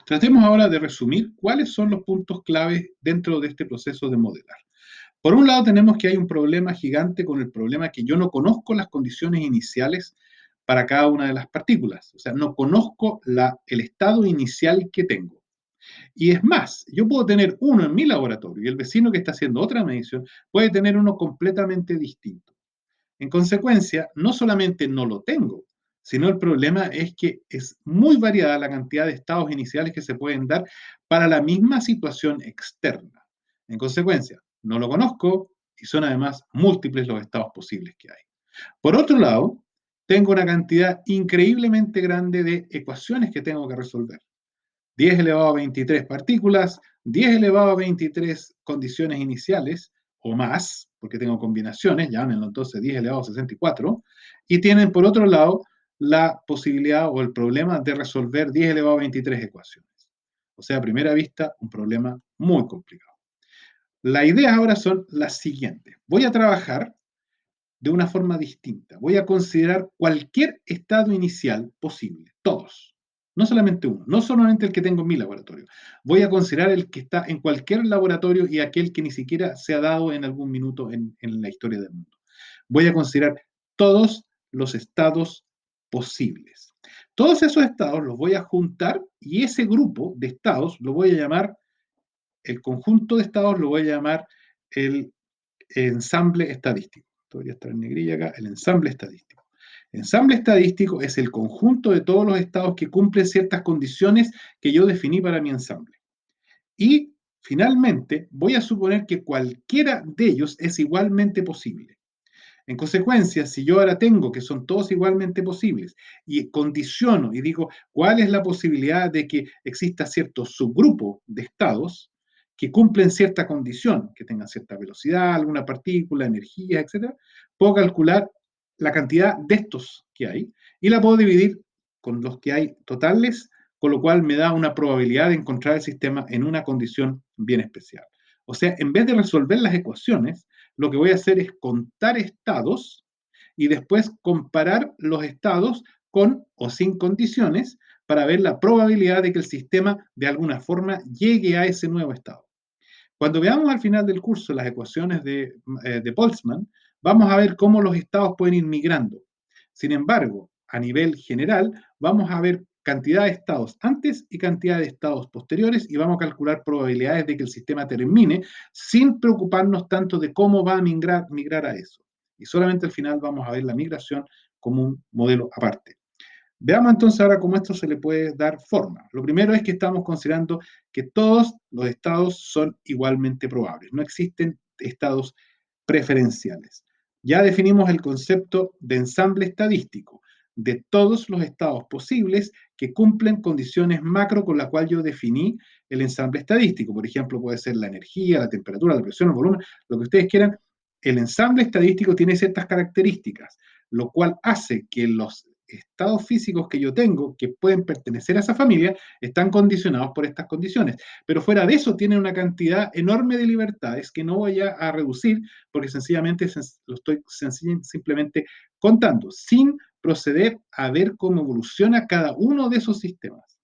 Tratemos ahora de resumir cuáles son los puntos claves dentro de este proceso de modelar. Por un lado tenemos que hay un problema gigante con el problema que yo no conozco las condiciones iniciales para cada una de las partículas. O sea, no conozco el estado inicial que tengo. Y es más, yo puedo tener uno en mi laboratorio y el vecino que está haciendo otra medición puede tener uno completamente distinto. En consecuencia, no solamente no lo tengo, sino el problema es que es muy variada la cantidad de estados iniciales que se pueden dar para la misma situación externa. En consecuencia, no lo conozco y son además múltiples los estados posibles que hay. Por otro lado, tengo una cantidad increíblemente grande de ecuaciones que tengo que resolver. 10 elevado a 23 partículas, 10 elevado a 23 condiciones iniciales o más, porque tengo combinaciones, llámenlo entonces 10 elevado a 64, y tienen por otro lado la posibilidad o el problema de resolver 10 elevado a 23 ecuaciones. O sea, a primera vista, un problema muy complicado. Las ideas ahora son las siguientes. Voy a trabajar de una forma distinta. Voy a considerar cualquier estado inicial posible, todos, no solamente uno, no solamente el que tengo en mi laboratorio. Voy a considerar el que está en cualquier laboratorio y aquel que ni siquiera se ha dado en algún minuto en la historia del mundo. Voy a considerar todos los estados posibles. Todos esos estados los voy a juntar y ese grupo de estados lo voy a llamar, el conjunto de estados lo voy a llamar el ensamble estadístico. Debería estar en negrilla acá, el ensamble estadístico. El ensamble estadístico es el conjunto de todos los estados que cumplen ciertas condiciones que yo definí para mi ensamble. Y finalmente voy a suponer que cualquiera de ellos es igualmente posible. En consecuencia, si yo ahora tengo que son todos igualmente posibles y condiciono y digo cuál es la posibilidad de que exista cierto subgrupo de estados que cumplen cierta condición, que tengan cierta velocidad, alguna partícula, energía, etcétera, puedo calcular la cantidad de estos que hay y la puedo dividir con los que hay totales, con lo cual me da una probabilidad de encontrar el sistema en una condición bien especial. O sea, en vez de resolver las ecuaciones, lo que voy a hacer es contar estados y después comparar los estados con o sin condiciones para ver la probabilidad de que el sistema de alguna forma llegue a ese nuevo estado. Cuando veamos al final del curso las ecuaciones de Boltzmann, vamos a ver cómo los estados pueden ir migrando. Sin embargo, a nivel general, vamos a ver cantidad de estados antes y cantidad de estados posteriores y vamos a calcular probabilidades de que el sistema termine sin preocuparnos tanto de cómo va a migrar a eso. Y solamente al final vamos a ver la migración como un modelo aparte. Veamos entonces ahora cómo esto se le puede dar forma. Lo primero es que estamos considerando que todos los estados son igualmente probables. No existen estados preferenciales. Ya definimos el concepto de ensamble estadístico, de todos los estados posibles que cumplen condiciones macro con la cual yo definí el ensamble estadístico. Por ejemplo, puede ser la energía, la temperatura, la presión, el volumen, lo que ustedes quieran. El ensamble estadístico tiene ciertas características, lo cual hace que los estados físicos que yo tengo, que pueden pertenecer a esa familia, están condicionados por estas condiciones. Pero fuera de eso, tienen una cantidad enorme de libertades que no voy a reducir porque sencillamente lo estoy simplemente contando, sin proceder a ver cómo evoluciona cada uno de esos sistemas.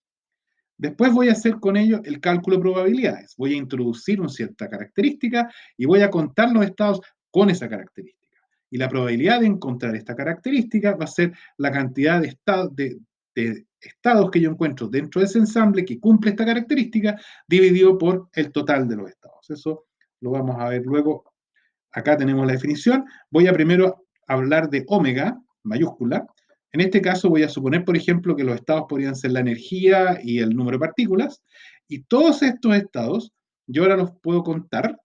Después voy a hacer con ello el cálculo de probabilidades. Voy a introducir una cierta característica y voy a contar los estados con esa característica. Y la probabilidad de encontrar esta característica va a ser la cantidad de estados que yo encuentro dentro de ese ensamble que cumple esta característica dividido por el total de los estados. Eso lo vamos a ver luego. Acá tenemos la definición. Voy a primero hablar de omega, mayúscula. En este caso voy a suponer, por ejemplo, que los estados podrían ser la energía y el número de partículas. Y todos estos estados yo ahora los puedo contar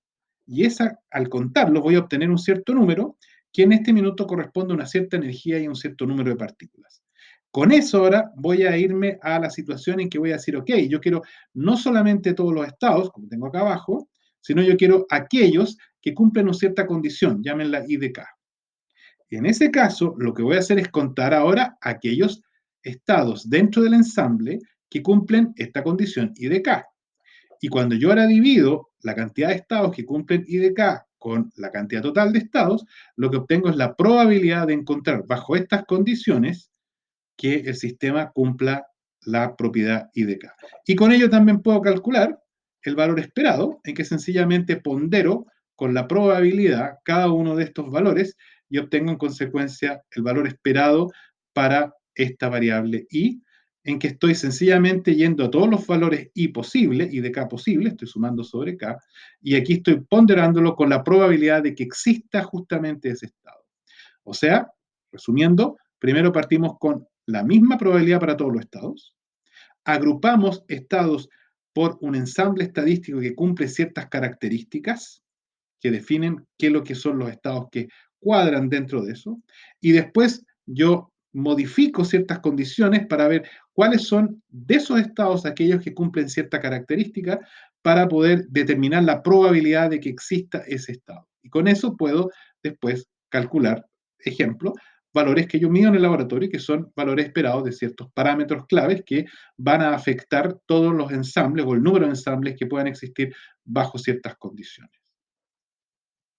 y al contarlos voy a obtener un cierto número que en este minuto corresponde a una cierta energía y un cierto número de partículas. Con eso ahora voy a irme a la situación en que voy a decir, ok, yo quiero no solamente todos los estados, como tengo acá abajo, sino yo quiero aquellos que cumplen una cierta condición, llámenla I de K. Y en ese caso, lo que voy a hacer es contar ahora aquellos estados dentro del ensamble que cumplen esta condición I de K. Y cuando yo ahora divido la cantidad de estados que cumplen I de K con la cantidad total de estados, lo que obtengo es la probabilidad de encontrar bajo estas condiciones que el sistema cumpla la propiedad IDK. Y con ello también puedo calcular el valor esperado, en que sencillamente pondero con la probabilidad cada uno de estos valores y obtengo en consecuencia el valor esperado para esta variable I, en que estoy sencillamente yendo a todos los valores I posibles, I de K posible, estoy sumando sobre K, y aquí estoy ponderándolo con la probabilidad de que exista justamente ese estado. O sea, resumiendo, primero partimos con la misma probabilidad para todos los estados, agrupamos estados por un ensamble estadístico que cumple ciertas características que definen qué es lo que son los estados que cuadran dentro de eso, y después yo modifico ciertas condiciones para ver cuáles son de esos estados aquellos que cumplen cierta característica para poder determinar la probabilidad de que exista ese estado. Y con eso puedo después calcular, ejemplo, valores que yo mido en el laboratorio, que son valores esperados de ciertos parámetros claves que van a afectar todos los ensambles o el número de ensambles que puedan existir bajo ciertas condiciones.